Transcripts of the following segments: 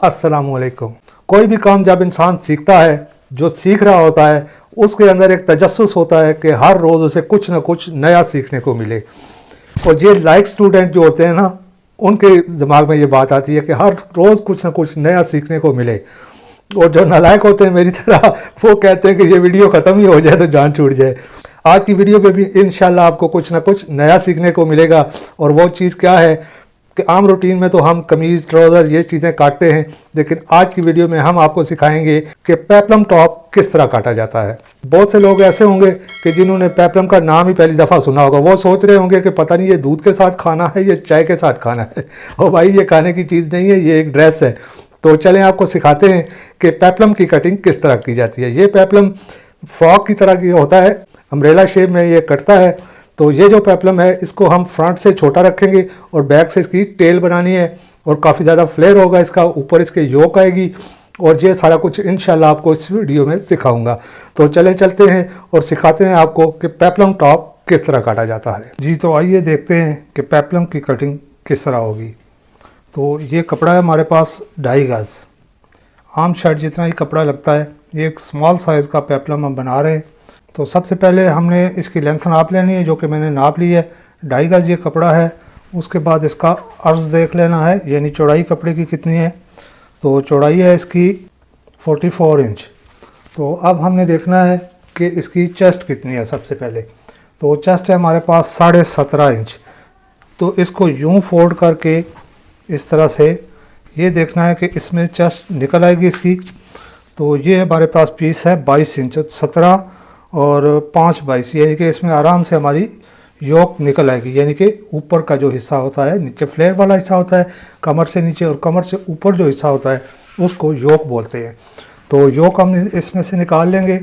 अस्सलामुअलैकुम। कोई भी काम जब इंसान सीखता है, जो सीख रहा होता है उसके अंदर एक तजस्सुस होता है कि हर रोज़ उसे कुछ ना कुछ नया सीखने को मिले। और ये लाइक स्टूडेंट जो होते हैं ना, उनके दिमाग में ये बात आती है कि हर रोज़ कुछ ना कुछ नया सीखने को मिले। और जो नालायक होते हैं मेरी तरह, वो कहते हैं कि ये वीडियो ख़त्म ही हो जाए तो जान छूट जाए। आज की वीडियो पे भी इंशाल्लाह आपको कुछ ना कुछ नया सीखने को मिलेगा। और वो चीज़ क्या है कि आम रूटीन में तो हम कमीज़, ट्राउज़र ये चीज़ें काटते हैं, लेकिन आज की वीडियो में हम आपको सिखाएंगे कि पेप्लम टॉप किस तरह काटा जाता है। बहुत से लोग ऐसे होंगे कि जिन्होंने पेप्लम का नाम ही पहली दफ़ा सुना होगा। वो सोच रहे होंगे कि पता नहीं ये दूध के साथ खाना है, ये चाय के साथ खाना है। और भाई ये खाने की चीज़ नहीं है, ये एक ड्रेस है। तो चलें आपको सिखाते हैं कि पेप्लम की कटिंग किस तरह की जाती है। ये पेप्लम फ्रॉक की तरह की होता है, अम्ब्रेला शेप में ये कटता है। तो ये जो पेप्लम है इसको हम फ्रंट से छोटा रखेंगे और बैक से इसकी टेल बनानी है और काफ़ी ज़्यादा फ्लेयर होगा इसका, ऊपर इसके योक आएगी। और ये सारा कुछ इंशाल्लाह आपको इस वीडियो में सिखाऊंगा। तो चलें चलते हैं और सिखाते हैं आपको कि पेप्लम टॉप किस तरह काटा जाता है। जी तो आइए देखते हैं कि पेप्लम की कटिंग किस तरह होगी। तो ये कपड़ा है हमारे पास 2.5 गज, आम शर्ट जितना ही कपड़ा लगता है। ये एक स्मॉल साइज़ का पेप्लम हम बना रहे हैं। तो सबसे पहले हमने इसकी लेंथ नाप लेनी है, जो कि मैंने नाप ली है। 2.5 गज ये कपड़ा है। उसके बाद इसका अर्ज़ देख लेना है, यानी चौड़ाई कपड़े की कितनी है। तो चौड़ाई है इसकी 44 इंच। तो अब हमने देखना है कि इसकी चेस्ट कितनी है। सबसे पहले तो चेस्ट है हमारे पास 17.5 इंच। तो इसको यूं फोल्ड करके इस तरह से ये देखना है कि इसमें चेस्ट निकल आएगी इसकी। तो ये हमारे पास पीस है 22 इंच, 17 और 5 22, यानी कि इसमें आराम से हमारी योक निकल आएगी। यानी कि ऊपर का जो हिस्सा होता है, नीचे फ्लेयर वाला हिस्सा होता है कमर से नीचे, और कमर से ऊपर जो हिस्सा होता है उसको योक बोलते हैं। तो योक हम इसमें से निकाल लेंगे।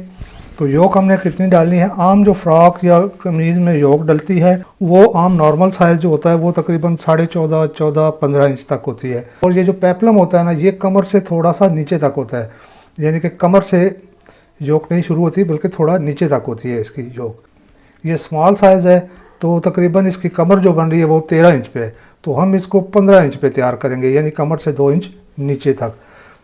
तो योक हमने कितनी डालनी है, आम जो फ्रॉक या कमीज़ में योक डलती है वो आम नॉर्मल साइज़ जो होता है वो तकरीबन 14.5 14 15 इंच तक होती है। और ये जो पेप्लम होता है ना, ये कमर से थोड़ा सा नीचे तक होता है, यानी कि कमर से योक नहीं शुरू होती बल्कि थोड़ा नीचे तक होती है इसकी योक। ये स्मॉल साइज़ है तो तकरीबन इसकी कमर जो बन रही है वो 13 इंच पे है। तो हम इसको 15 इंच पे तैयार करेंगे, यानी कमर से 2 इंच नीचे तक।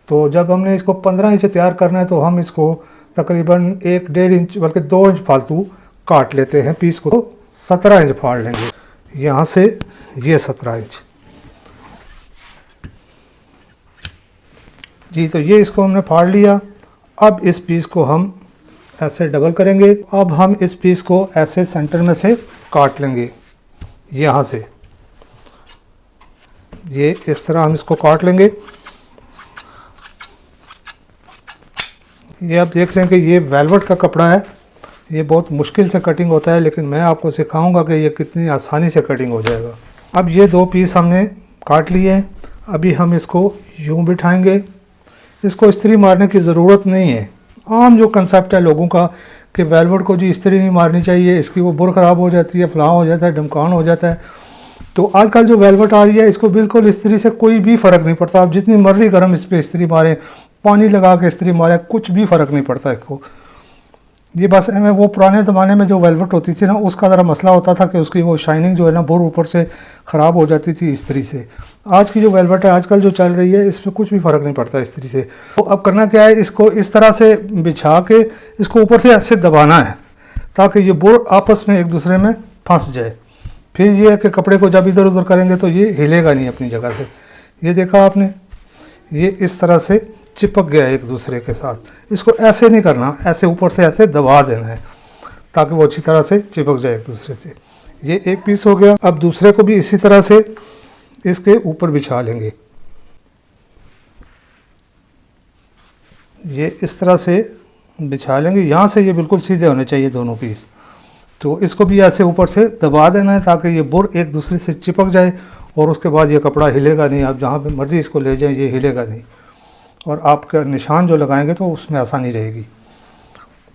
तो जब हमने इसको 15 इंच तैयार करना है तो हम इसको तकरीबन 1.5 इंच बल्कि 2 इंच फालतू काट लेते हैं पीस को। 17 इंच फाड़ लेंगे यहाँ से, ये 17 इंच। जी तो ये इसको हमने फाड़ लिया। अब इस पीस को हम ऐसे डबल करेंगे। अब हम इस पीस को ऐसे सेंटर में से काट लेंगे, यहाँ से ये इस तरह हम इसको काट लेंगे। ये आप देख रहे हैं कि ये वेलवेट का कपड़ा है, ये बहुत मुश्किल से कटिंग होता है, लेकिन मैं आपको सिखाऊंगा कि ये कितनी आसानी से कटिंग हो जाएगा। अब ये 2 पीस हमने काट लिए हैं। अभी हम इसको यूं बिठाएंगे। इसको इस्त्री मारने की ज़रूरत नहीं है। आम जो कंसेप्ट है लोगों का कि वेलवेट को जी इस्त्री नहीं मारनी चाहिए, इसकी वो बुर ख़राब हो जाती है, फलां हो जाता है, डमकान हो जाता है। तो आजकल जो वेलवेट आ रही है इसको बिल्कुल इस्त्री से कोई भी फ़र्क नहीं पड़ता। आप जितनी मर्ज़ी गर्म इस पर इस्त्री मारें, पानी लगा के इस्त्री मारें, कुछ भी फ़र्क नहीं पड़ता इसको। ये बस हमें वो पुराने ज़माने में जो वेलवेट होती थी ना, उसका ज़रा मसला होता था कि उसकी वो शाइनिंग जो है ना बुर ऊपर से ख़राब हो जाती थी इस्त्री से। आज की जो वेलवेट है आजकल जो चल रही है इसमें कुछ भी फ़र्क नहीं पड़ता इस्त्री से। तो अब करना क्या है, इसको इस तरह से बिछा के इसको ऊपर से ऐसे दबाना है ताकि ये बुर आपस में एक दूसरे में फंस जाए। फिर ये है कि कपड़े को जब इधर उधर करेंगे तो ये हिलेगा नहीं अपनी जगह से। ये देखा आपने, ये इस तरह से चिपक गया एक दूसरे के साथ। इसको ऐसे नहीं करना, ऐसे ऊपर से ऐसे दबा देना है ताकि वो अच्छी तरह से चिपक जाए एक दूसरे से। ये एक पीस हो गया। अब दूसरे को भी इसी तरह से इसके ऊपर बिछा लेंगे। ये इस तरह से बिछा लेंगे, यहाँ से ये बिल्कुल सीधे होने चाहिए दोनों पीस। तो इसको भी ऐसे ऊपर से दबा देना है ताकि ये बुर एक दूसरे से चिपक जाए और उसके बाद ये कपड़ा हिलेगा नहीं। आप जहाँ पे मर्ज़ी इसको ले जाएं ये हिलेगा नहीं, और आपका निशान जो लगाएंगे तो उसमें आसानी रहेगी।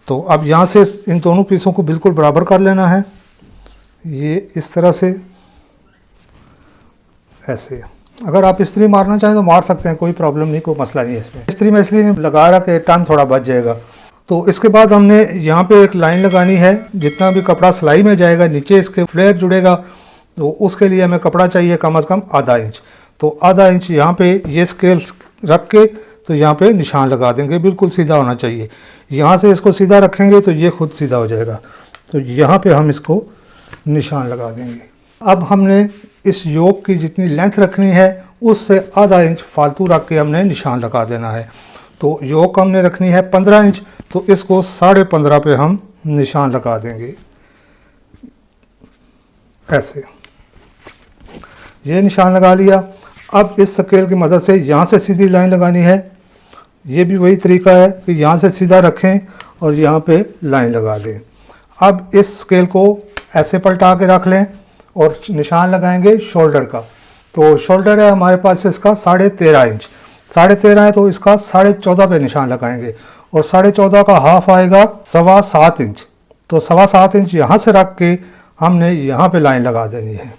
तो अब यहाँ से इन दोनों पीसों को बिल्कुल बराबर कर लेना है। ये इस तरह से ऐसे। अगर आप इस्त्री मारना चाहें तो मार सकते हैं, कोई प्रॉब्लम नहीं, कोई मसला नहीं है इसमें। इस्त्री में इसलिए लगा रहा कि टाइम थोड़ा बच जाएगा। तो इसके बाद हमने यहाँ पे एक लाइन लगानी है। जितना भी कपड़ा सिलाई में जाएगा नीचे इसके फ्लेयर जुड़ेगा, तो उसके लिए हमें कपड़ा चाहिए कम से कम आधा इंच। तो आधा इंच यहाँ पे ये स्केल रख के तो यहाँ पे निशान लगा देंगे, बिल्कुल सीधा होना चाहिए। यहाँ से इसको सीधा रखेंगे तो ये खुद सीधा हो जाएगा। तो यहाँ पे हम इसको निशान लगा देंगे। अब हमने इस योक की जितनी लेंथ रखनी है उससे आधा इंच फालतू रख के हमने निशान लगा देना है। तो योक हमने रखनी है 15 इंच, तो इसको 15.5 पे हम निशान लगा देंगे ऐसे। ये निशान लगा लिया। अब इस स्केल की मदद से यहाँ से सीधी लाइन लगानी है। ये भी वही तरीका है कि यहाँ से सीधा रखें और यहाँ पे लाइन लगा दें। अब इस स्केल को ऐसे पलटा के रख लें और निशान लगाएंगे शोल्डर का। तो शोल्डर है हमारे पास इसका 13.5 इंच, 13.5 है तो इसका 14.5 पे निशान लगाएंगे और 14.5 का हाफ आएगा 7.25 इंच। तो 7.25 इंच यहाँ से रख के हमने यहाँ पे लाइन लगा देनी है,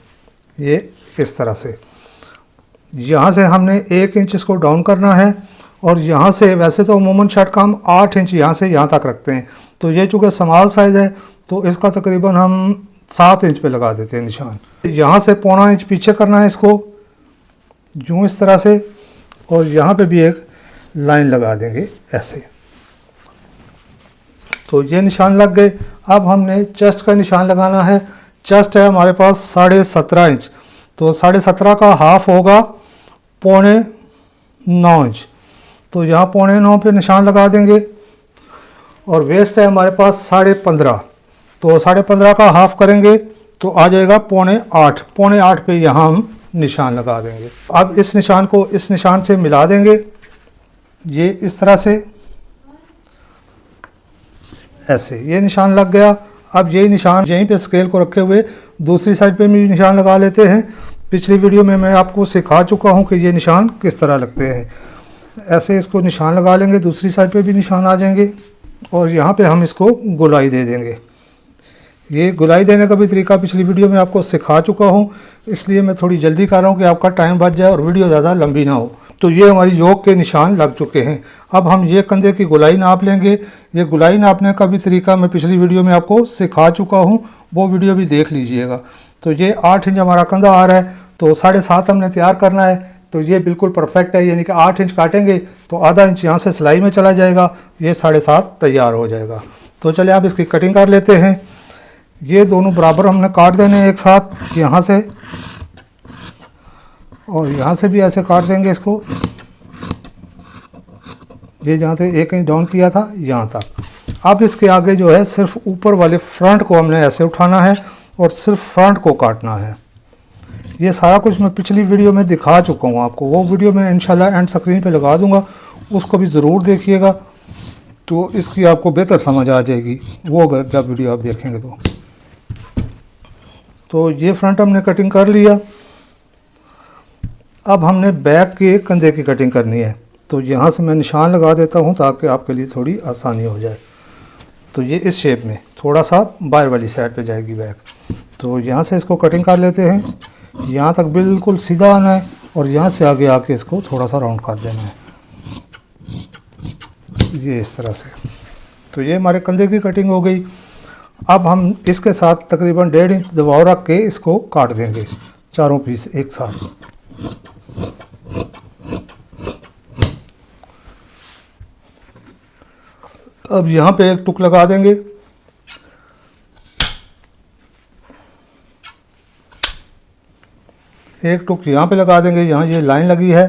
ये इस तरह से। यहाँ से हमने 1 इंच इसको डाउन करना है और यहाँ से, वैसे तो अमूमन शर्ट का हम 8 इंच यहाँ से यहाँ तक रखते हैं, तो ये चूँकि स्मॉल साइज़ है तो इसका तकरीबन हम 7 इंच पे लगा देते हैं निशान। यहाँ से 0.25 इंच पीछे करना है इसको, यूँ इस तरह से, और यहाँ पे भी एक लाइन लगा देंगे ऐसे। तो ये निशान लग गए। अब हमने चेस्ट का निशान लगाना है। चेस्ट है हमारे पास 17.5 इंच, तो 17.5 का हाफ होगा 9.25 इंच, तो यहाँ 9.25 पे निशान लगा देंगे। और वेस्ट है हमारे पास 15.5, तो 15.5 का हाफ करेंगे तो आ जाएगा 7.25, 7.25 पे यहाँ हम निशान लगा देंगे। अब इस निशान को इस निशान से मिला देंगे, ये इस तरह से ऐसे, ये निशान लग गया। अब यही निशान यहीं पे स्केल को रखे हुए दूसरी साइड पे भी निशान लगा लेते हैं। पिछली वीडियो में मैं आपको सिखा चुका हूँ कि ये निशान किस तरह लगते हैं। ऐसे इसको निशान लगा लेंगे, दूसरी साइड पे भी निशान आ जाएंगे और यहाँ पे हम इसको गोलाई दे देंगे। ये गोलाई देने का भी तरीका पिछली वीडियो में आपको सिखा चुका हूँ, इसलिए मैं थोड़ी जल्दी कर रहा हूँ कि आपका टाइम बच जाए और वीडियो ज़्यादा लंबी ना हो। तो ये हमारी योक के निशान लग चुके हैं। अब हम ये कंधे की गोलाई नाप लेंगे। ये गोलाई नापने का भी तरीका मैं पिछली वीडियो में आपको सिखा चुका हूँ, वो वीडियो भी देख लीजिएगा। तो ये 8 इंच हमारा कंधा आ रहा है, तो 7.5 हमने तैयार करना है। तो ये बिल्कुल परफेक्ट है, यानी कि 8 इंच काटेंगे तो आधा इंच यहाँ से सिलाई में चला जाएगा, ये 7.5 तैयार हो जाएगा। तो चलिए आप इसकी कटिंग कर लेते हैं। ये दोनों बराबर हमने काट देने एक साथ, यहाँ से और यहाँ से भी ऐसे काट देंगे इसको। ये जहाँ से 1 इंच डाउन किया था यहाँ तक। अब इसके आगे जो है सिर्फ ऊपर वाले फ्रंट को हमने ऐसे उठाना है और सिर्फ फ्रंट को काटना है। ये सारा कुछ मैं पिछली वीडियो में दिखा चुका हूँ आपको, वो वीडियो मैं इंशाल्लाह एंड स्क्रीन पे लगा दूँगा, उसको भी ज़रूर देखिएगा, तो इसकी आपको बेहतर समझ आ जाएगी वो अगर जब वीडियो आप देखेंगे तो ये फ्रंट हमने कटिंग कर लिया। अब हमने बैक के कंधे की कटिंग करनी है, तो यहाँ से मैं निशान लगा देता हूँ ताकि आपके लिए थोड़ी आसानी हो जाए। तो ये इस शेप में थोड़ा सा बाहर वाली साइड पे जाएगी बैक। तो यहाँ से इसको कटिंग कर लेते हैं, यहाँ तक बिल्कुल सीधा आना है और यहाँ से आगे आके इसको थोड़ा सा राउंड कर देना है, ये इस तरह से। तो ये हमारे कंधे की कटिंग हो गई। अब हम इसके साथ तकरीबन 1.5 इंच दबाव रख के इसको काट देंगे, चारों पीस एक साथ। अब यहाँ पे एक टुक लगा देंगे, एक टुक यहाँ पे लगा देंगे, यहाँ ये लाइन लगी है।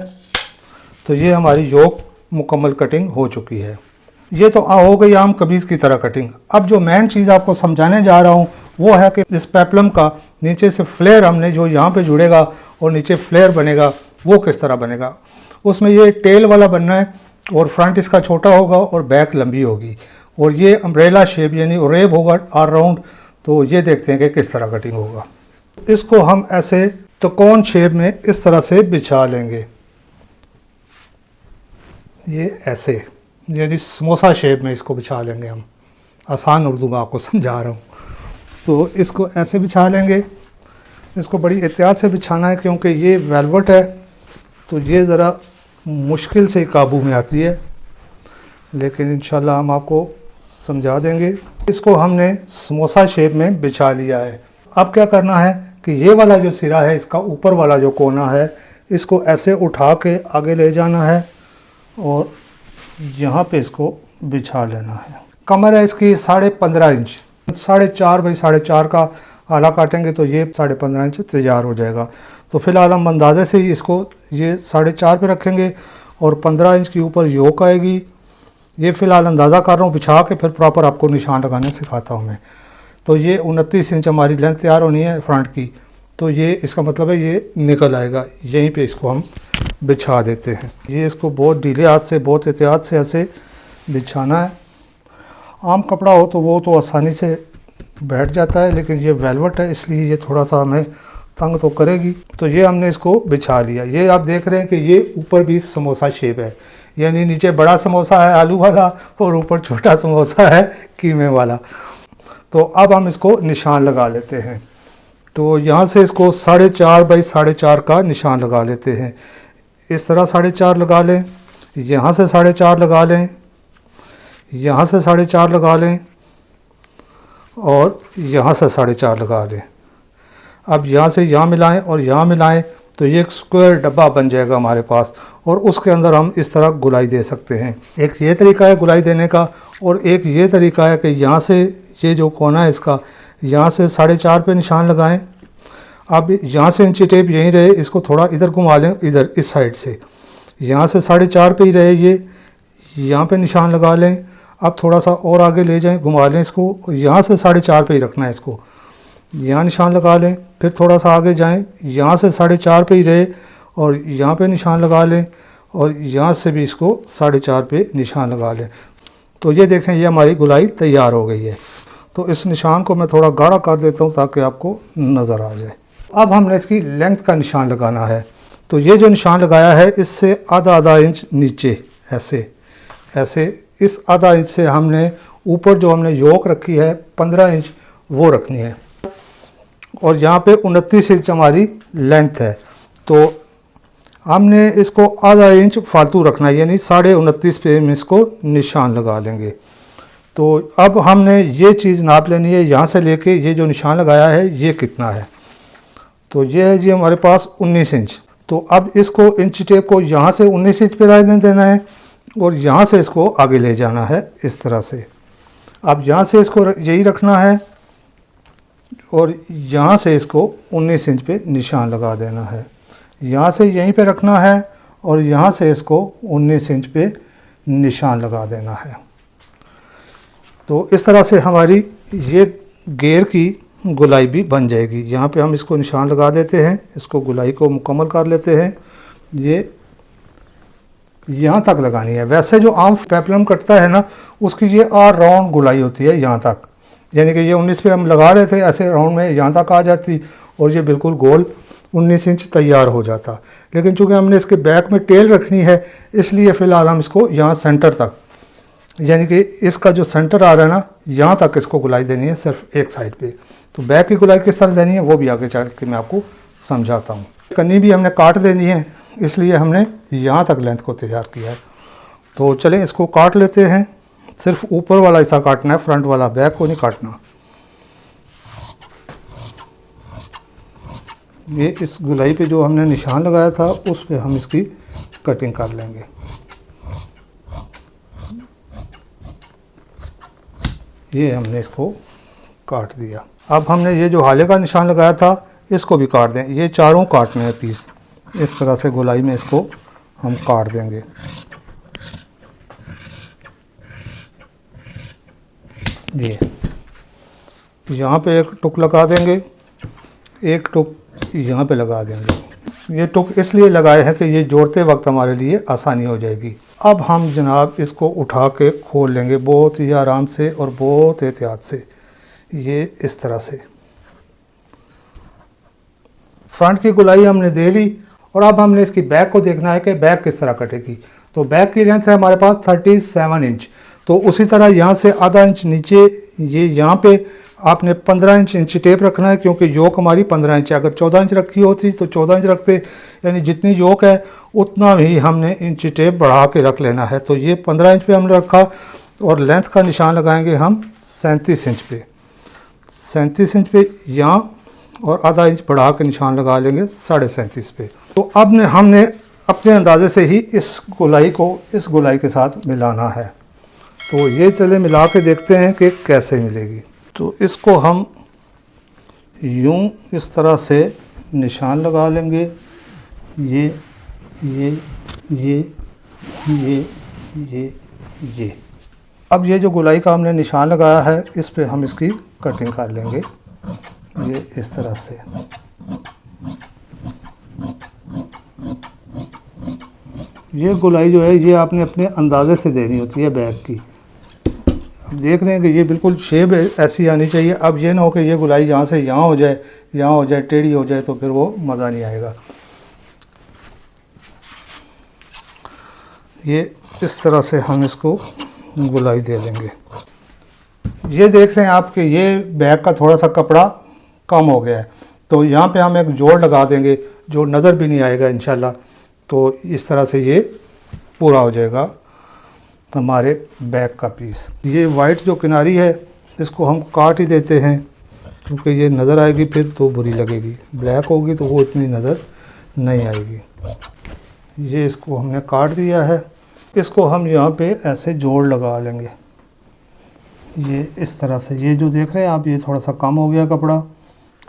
तो ये हमारी योक मुकम्मल कटिंग हो चुकी है। ये तो हो गई आम कमीज़ की तरह कटिंग। अब जो मेन चीज़ आपको समझाने जा रहा हूँ वो है कि इस पेप्लम का नीचे से फ्लेयर हमने जो यहाँ पे जुड़ेगा और नीचे फ्लेयर बनेगा वो किस तरह बनेगा। उसमें ये टेल वाला बनना है और फ्रंट इसका छोटा होगा और बैक लंबी होगी और ये अम्ब्रेला शेप यानी रेब होगा आर राउंड। तो ये देखते हैं कि किस तरह कटिंग होगा। इसको हम ऐसे त्रिकोण शेप में इस तरह से बिछा लेंगे, ये ऐसे यानी समोसा शेप में इसको बिछा लेंगे हम। आसान उर्दू में आपको समझा रहा हूँ। तो इसको ऐसे बिछा लेंगे। इसको बड़ी एहतियात से बिछाना है क्योंकि ये वेलवेट है, तो ये ज़रा मुश्किल से काबू में आती है, लेकिन इंशाल्लाह हम आपको समझा देंगे। इसको हमने समोसा शेप में बिछा लिया है। अब क्या करना है कि ये वाला जो सिरा है, इसका ऊपर वाला जो कोना है, इसको ऐसे उठा के आगे ले जाना है और यहाँ पे इसको बिछा लेना है। कमर है इसकी 15.5 इंच, 4.5 बाई 4.5 का आला काटेंगे तो ये 15.5 इंच तैयार हो जाएगा। तो फिलहाल हम अंदाजे से ही इसको ये 4.5 पे रखेंगे और 15 इंच के ऊपर योक आएगी। ये फ़िलहाल अंदाज़ा कर रहा हूँ, बिछा के फिर प्रॉपर आपको निशान लगाने सिखाता हूँ मैं। तो ये 29 इंच हमारी लेंथ तैयार होनी है फ्रंट की, तो ये इसका मतलब है ये निकल आएगा। यहीं पे इसको हम बिछा देते हैं। ये इसको बहुत ढीले हाथ से, बहुत एहतियात से ऐसे बिछाना है। आम कपड़ा हो तो वो तो आसानी से बैठ जाता है, लेकिन ये वेलवेट है इसलिए ये थोड़ा सा हमें तंग तो करेगी। तो ये हमने इसको बिछा लिया। ये आप देख रहे हैं कि ये ऊपर भी समोसा शेप है, यानी नीचे बड़ा समोसा है आलू वाला और ऊपर छोटा समोसा है कीमे वाला। तो अब हम इसको निशान लगा लेते हैं। तो यहाँ से इसको 4.5 बाई 4.5 का निशान लगा लेते हैं। इस तरह 4.5 लगा लें, यहाँ से 4.5 लगा लें, यहाँ से 4.5 लगा लें और यहाँ से 4.5 लगा लें। अब यहाँ से यहाँ मिलाएं और यहाँ मिलाएं तो ये एक स्क्वायर डब्बा बन जाएगा हमारे पास, और उसके अंदर हम इस तरह गुलाई दे सकते हैं। एक ये तरीका है गुलाई देने का, और एक ये तरीका है कि यहाँ से ये जो कोना है इसका, यहाँ से 4.5 पे निशान लगाएं। अब यहाँ से इंची टेप यहीं रहे, इसको थोड़ा इधर घुमा लें, इधर इस साइड से, यहाँ से 4.5 पे ही रहे ये, यहाँ पे निशान लगा लें। अब थोड़ा सा और आगे ले जाएं, घुमा लें इसको, यहाँ से 4.5 पे ही रखना है इसको, यहाँ निशान लगा लें। फिर थोड़ा सा आगे जाएं, यहाँ से 4.5 पे ही रहे और यहाँ पे निशान लगा लें, और यहाँ से भी इसको 4.5 पे निशान लगा लें। तो ये देखें, ये हमारी गुलाई तैयार हो गई है। तो इस निशान को मैं थोड़ा गाढ़ा कर देता हूँ ताकि आपको नज़र आ जाए। अब हमने इसकी लेंथ का निशान लगाना है। तो ये जो निशान लगाया है इससे आधा इंच नीचे ऐसे ऐसे, इस आधा इंच से हमने ऊपर जो हमने योक रखी है 15 इंच वो रखनी है, और यहाँ पे 29 इंच हमारी लेंथ है। तो हमने इसको आधा इंच फालतू रखना है, यानी 29.5 पे हम इसको निशान लगा लेंगे। तो अब हमने ये चीज़ नाप लेनी है, यहाँ से लेके ये जो निशान लगाया है ये कितना है। तो ये है जी हमारे पास 19 इंच। तो अब इसको इंच टेप को यहाँ से 19 इंच पे रहने देना है और यहाँ से इसको आगे ले जाना है इस तरह से। अब यहाँ से इसको यही रखना है और यहाँ से इसको 19 इंच पे निशान लगा देना है। यहाँ से यहीं पे रखना है और यहाँ से इसको 19 इंच पे निशान लगा देना है। तो इस तरह से हमारी ये घेर की गुलाई भी बन जाएगी। यहाँ पे हम इसको निशान लगा देते हैं, इसको गुलाई को मुकम्मल कर लेते हैं। ये यहाँ तक लगानी है। वैसे जो आम पेपलम कटता है ना, उसकी ये राउंड गुलाई होती है यहाँ तक, यानी कि ये 19 पे हम लगा रहे थे, ऐसे राउंड में यहाँ तक आ जाती और ये बिल्कुल गोल 19 इंच तैयार हो जाता। लेकिन चूँकि हमने इसके बैक में टेल रखनी है, इसलिए फ़िलहाल हम इसको यहाँ सेंटर तक, यानी कि इसका जो सेंटर आ रहा है ना, यहाँ तक इसको गुलाई देनी है सिर्फ एक साइड पे। तो बैक की गुलाई किस तरह देनी है वो भी आगे चल के मैं आपको समझाता हूँ। कन्नी भी हमने काट देनी है, इसलिए हमने यहाँ तक लेंथ को तैयार किया है। तो चलें इसको काट लेते हैं। सिर्फ ऊपर वाला हिस्सा काटना है, फ्रंट वाला, बैक को नहीं काटना। ये इस गुलाई पे जो हमने निशान लगाया था उस पे हम इसकी कटिंग कर लेंगे। ये हमने इसको काट दिया। अब हमने ये जो हाले का निशान लगाया था इसको भी काट दें। ये चारों काटने हैं पीस, इस तरह से गुलाई में इसको हम काट देंगे। ये यहाँ पे एक टुक लगा देंगे, एक टुक यहाँ पे लगा देंगे। ये टुक इसलिए लगाए हैं कि ये जोड़ते वक्त हमारे लिए आसानी हो जाएगी। अब हम जनाब इसको उठा के खोल लेंगे बहुत ही आराम से और बहुत एहतियात से। ये इस तरह से फ्रंट की गुलाई हमने दे ली और अब हमने इसकी बैक को देखना है कि बैक किस तरह कटेगी। तो बैक की लेंथ है हमारे पास 37 इंच। तो उसी तरह यहाँ से आधा इंच नीचे ये यहाँ पे आपने 15 इंच टेप रखना है, क्योंकि योक हमारी 15 इंच है। अगर 14 इंच रखी होती तो 14 इंच रखते, यानी जितनी योक है उतना ही हमने इंच टेप बढ़ा के रख लेना है। तो ये 15 इंच पे हमने रखा और लेंथ का निशान लगाएंगे हम 37 इंच पे। 37 इंच पे यहाँ और आधा इंच बढ़ा के निशान लगा लेंगे 37.5 पे। तो अब हमने अपने अंदाजे से ही इस गोलाई को इस गोलाई के साथ मिलाना है। तो ये चले मिला के देखते हैं कि कैसे मिलेगी। तो इसको हम यूं इस तरह से निशान लगा लेंगे, ये ये ये ये ये। अब ये जो गोलाई का हमने निशान लगाया है, इस पे हम इसकी कटिंग कर लेंगे, ये इस तरह से। ये गोलाई जो है ये आपने अपने अंदाजे से देनी होती है बैग की। अब देख रहे हैं कि ये बिल्कुल शेप ऐसी आनी चाहिए। अब ये ना हो कि ये गोलाई यहाँ से यहाँ हो जाए, यहाँ हो जाए, टेढ़ी हो जाए, तो फिर वो मज़ा नहीं आएगा। ये इस तरह से हम इसको गोलाई दे देंगे। ये देख रहे हैं आप कि ये बैग का थोड़ा सा कपड़ा कम हो गया है, तो यहाँ पे हम एक जोड़ लगा देंगे जो नज़र भी नहीं आएगा इंशाल्लाह। तो इस तरह से ये पूरा हो जाएगा हमारे बैग का पीस। ये वाइट जो किनारी है इसको हम काट ही देते हैं, क्योंकि ये नज़र आएगी फिर तो बुरी लगेगी। ब्लैक होगी तो वो इतनी नज़र नहीं आएगी। ये इसको हमने काट दिया है। इसको हम यहाँ पे ऐसे जोड़ लगा लेंगे, ये इस तरह से। ये जो देख रहे हैं आप, ये थोड़ा सा कम हो गया कपड़ा,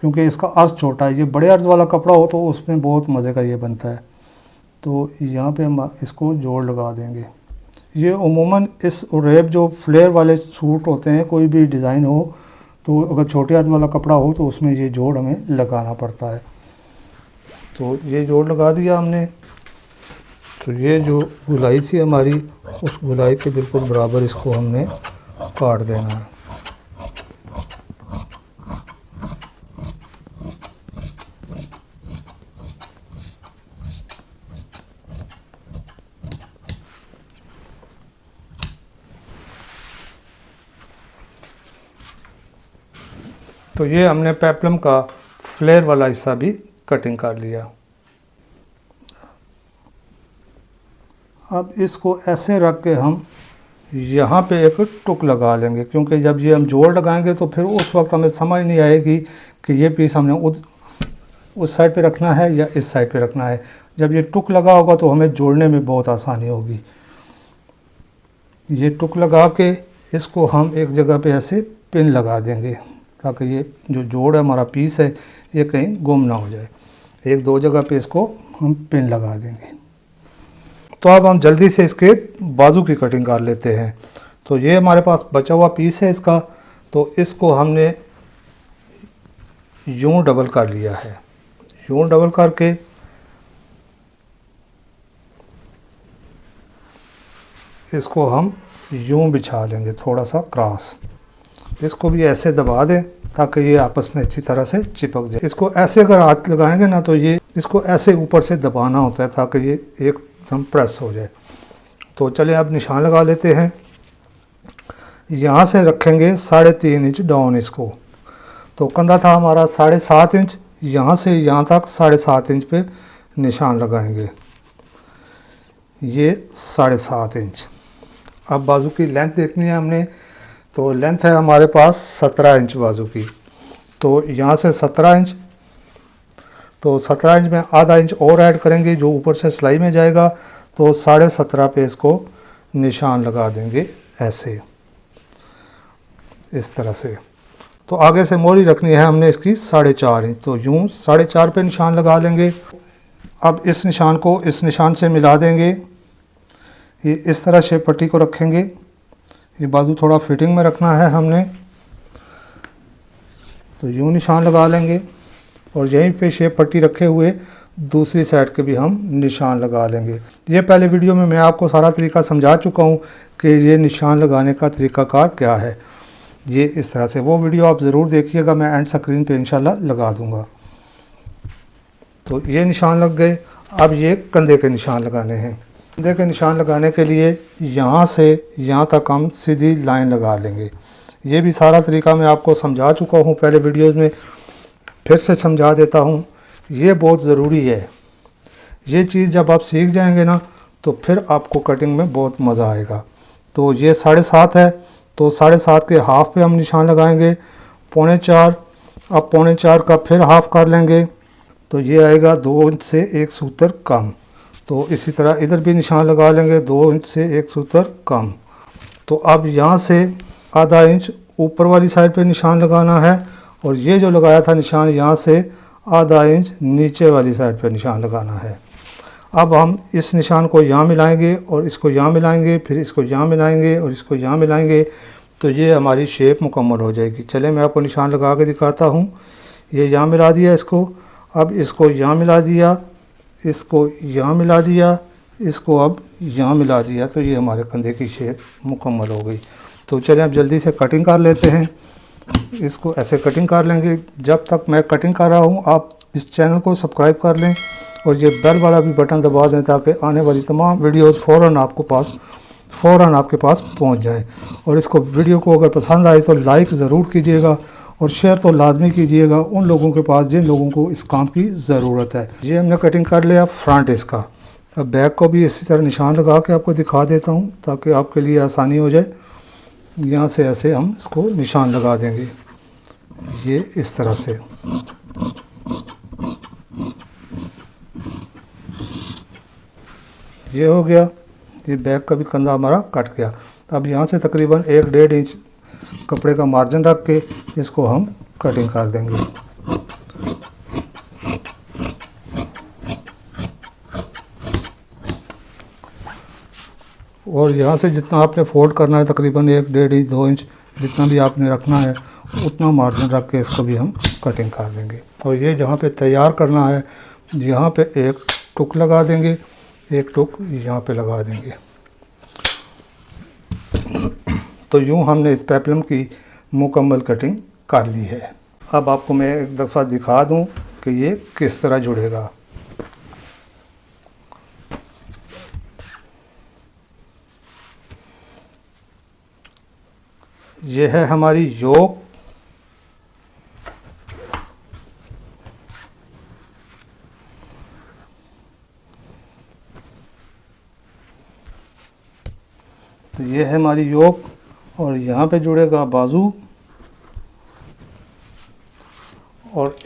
क्योंकि इसका अर्ज़ छोटा है। ये बड़े अर्ज़ वाला कपड़ा हो तो उसमें बहुत मज़े का ये बनता है। तो यहाँ पे हम इसको जोड़ लगा देंगे। ये उमूमन इस रेब जो फ्लेयर वाले सूट होते हैं, कोई भी डिज़ाइन हो, तो अगर छोटे अर्ज़ वाला कपड़ा हो तो उसमें ये जोड़ हमें लगाना पड़ता है। तो ये जोड़ लगा दिया हमने। तो ये जो गोलाई थी हमारी, उस गोलाई के बिल्कुल बराबर इसको हमने काट देना है। तो ये हमने पेप्लम का फ्लेयर वाला हिस्सा भी कटिंग कर लिया। अब इसको ऐसे रख के हम यहाँ पे एक टुक लगा लेंगे, क्योंकि जब ये हम जोड़ लगाएंगे तो फिर उस वक्त हमें समझ नहीं आएगी कि ये पीस हमने उस साइड पे रखना है या इस साइड पे रखना है। जब ये टुक लगा होगा तो हमें जोड़ने में बहुत आसानी होगी। ये टुक लगा के इसको हम एक जगह पे ऐसे पिन लगा देंगे, ताकि ये जो जोड़ है हमारा पीस है ये कहीं गुम ना हो जाए। एक दो जगह पे इसको हम पिन लगा देंगे। तो अब हम जल्दी से इसके बाजू की कटिंग कर लेते हैं। तो ये हमारे पास बचा हुआ पीस है इसका, तो इसको हमने यूं डबल कर लिया है। यूं डबल करके इसको हम यूं बिछा लेंगे थोड़ा सा क्रॉस। इसको भी ऐसे दबा दें ताकि ये आपस में अच्छी तरह से चिपक जाए। इसको ऐसे अगर हाथ लगाएंगे ना तो ये इसको ऐसे ऊपर से दबाना होता है ताकि ये एकदम प्रेस हो जाए। तो चलिए अब निशान लगा लेते हैं। यहाँ से रखेंगे 3.5 इंच डाउन इसको। तो कंधा था हमारा 7.5 इंच, यहाँ से यहाँ तक 7.5 इंच पे निशान लगाएंगे, ये 7.5 इंच। अब बाजू की लेंथ देखनी है हमने, तो लेंथ है हमारे पास 17 इंच बाजू की। तो यहाँ से 17 इंच, तो 17 इंच में आधा इंच और ऐड करेंगे जो ऊपर से सिलाई में जाएगा। तो 17.5 पे इसको निशान लगा देंगे ऐसे, इस तरह से। तो आगे से मोरी रखनी है हमने इसकी 4.5 इंच, तो यूँ 4.5 पे निशान लगा लेंगे। अब इस निशान को इस निशान से मिला देंगे, ये इस तरह शेप पट्टी को रखेंगे। ये बाजू थोड़ा फिटिंग में रखना है हमने, तो यूँ निशान लगा लेंगे और यहीं पे शेप पट्टी रखे हुए दूसरी साइड के भी हम निशान लगा लेंगे। ये पहले वीडियो में मैं आपको सारा तरीका समझा चुका हूँ कि ये निशान लगाने का तरीकाकार क्या है। ये इस तरह से, वो वीडियो आप ज़रूर देखिएगा, मैं एंड स्क्रीन पे इंशाल्लाह लगा दूँगा। तो ये निशान लग गए। अब ये कंधे के निशान लगाने हैं। कंधे के निशान लगाने के लिए यहाँ से यहाँ तक हम सीधी लाइन लगा लेंगे। ये भी सारा तरीका मैं आपको समझा चुका हूँ पहले वीडियोज़ में, फिर से समझा देता हूँ। ये बहुत ज़रूरी है। ये चीज़ जब आप सीख जाएंगे ना तो फिर आपको कटिंग में बहुत मज़ा आएगा। तो ये 7.5 है, तो 7.5 के हाफ पे हम निशान लगाएंगे। 4.25, अब 4.25 का फिर हाफ कर लेंगे, तो ये आएगा 2 इंच से 1 सूत्र कम। तो इसी तरह इधर भी निशान लगा लेंगे 2 इंच से 1 सूत्र कम। तो अब यहाँ से आधा इंच ऊपर वाली साइड पे निशान लगाना है, और ये जो लगाया था निशान यहाँ से आधा इंच नीचे वाली साइड पे निशान लगाना है। अब हम इस निशान को यहाँ मिलाएंगे और इसको यहाँ मिलाएंगे, फिर इसको यहाँ मिलाएंगे और इसको यहाँ मिलाएंगे, तो ये हमारी शेप मुकम्मल हो जाएगी। चले मैं आपको निशान लगा के दिखाता हूँ। ये यहाँ मिला दिया इसको, अब इसको यहाँ मिला दिया, इसको यहाँ मिला दिया, इसको अब यहाँ मिला दिया, तो ये हमारे कंधे की शेप मुकम्मल हो गई। तो चलें अब जल्दी से कटिंग कर लेते हैं। इसको ऐसे कटिंग कर लेंगे। जब तक मैं कटिंग कर रहा हूँ आप इस चैनल को सब्सक्राइब कर लें और ये बेल वाला भी बटन दबा दें ताकि आने वाली तमाम वीडियोस फ़ौरन आपके पास पहुंच जाए। और इसको वीडियो को अगर पसंद आए तो लाइक ज़रूर कीजिएगा और शेयर तो लाजमी कीजिएगा उन लोगों के पास जिन लोगों को इस काम की ज़रूरत है। ये हमने कटिंग कर लिया फ्रंट इसका। अब बैक को भी इसी तरह निशान लगा के आपको दिखा देता हूँ ताकि आपके लिए आसानी हो जाए। यहाँ से ऐसे हम इसको निशान लगा देंगे, ये इस तरह से। ये हो गया, ये बैक का भी कंधा हमारा कट गया। अब यहाँ से तकरीबन 1-1.5 इंच कपड़े का मार्जिन रख के इसको हम कटिंग कर देंगे। और यहाँ से जितना आपने फोल्ड करना है तकरीबन 1-1.5 इंच 2 इंच जितना भी आपने रखना है उतना मार्जिन रख के इसको भी हम कटिंग कर देंगे। और ये जहाँ पे तैयार करना है यहाँ पे एक टुक लगा देंगे, एक टुक यहाँ पे लगा देंगे। तो यूँ हमने इस पेप्लम की मुकम्मल कटिंग कर ली है। अब आपको मैं एक दफ़ा दिखा दूँ कि ये किस तरह जुड़ेगा। ये है हमारी योक। तो ये है हमारी योक और यहाँ पे जुड़ेगा बाजू और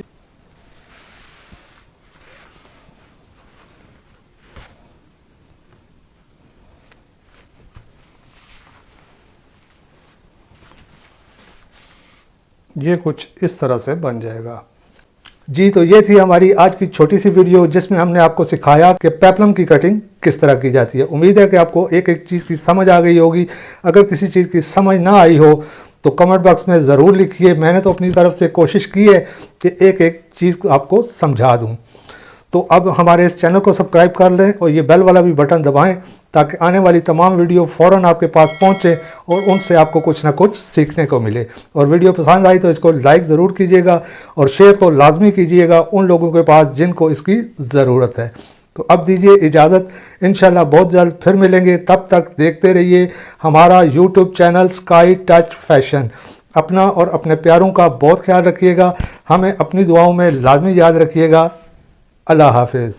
ये कुछ इस तरह से बन जाएगा। जी तो ये थी हमारी आज की छोटी सी वीडियो जिसमें हमने आपको सिखाया कि पेप्लम की कटिंग किस तरह की जाती है। उम्मीद है कि आपको एक एक चीज़ की समझ आ गई होगी। अगर किसी चीज़ की समझ ना आई हो तो कमेंट बॉक्स में ज़रूर लिखिए। मैंने तो अपनी तरफ से कोशिश की है कि एक एक चीज़ आपको समझा दूँ। तो अब हमारे इस चैनल को सब्सक्राइब कर लें और ये बेल वाला भी बटन दबाएं ताकि आने वाली तमाम वीडियो फ़ौरन आपके पास पहुंचे और उनसे आपको कुछ ना कुछ सीखने को मिले। और वीडियो पसंद आई तो इसको लाइक ज़रूर कीजिएगा और शेयर तो लाजमी कीजिएगा उन लोगों के पास जिनको इसकी ज़रूरत है। तो अब दीजिए इजाज़त, इंशाल्लाह बहुत जल्द फिर मिलेंगे। तब तक देखते रहिए हमारा YouTube channel sky touch fashion. अपना और अपने प्यारों का बहुत ख्याल रखिएगा। हमें अपनी दुआओं में लाजमी याद रखिएगा। अल्लाह हाफिज़।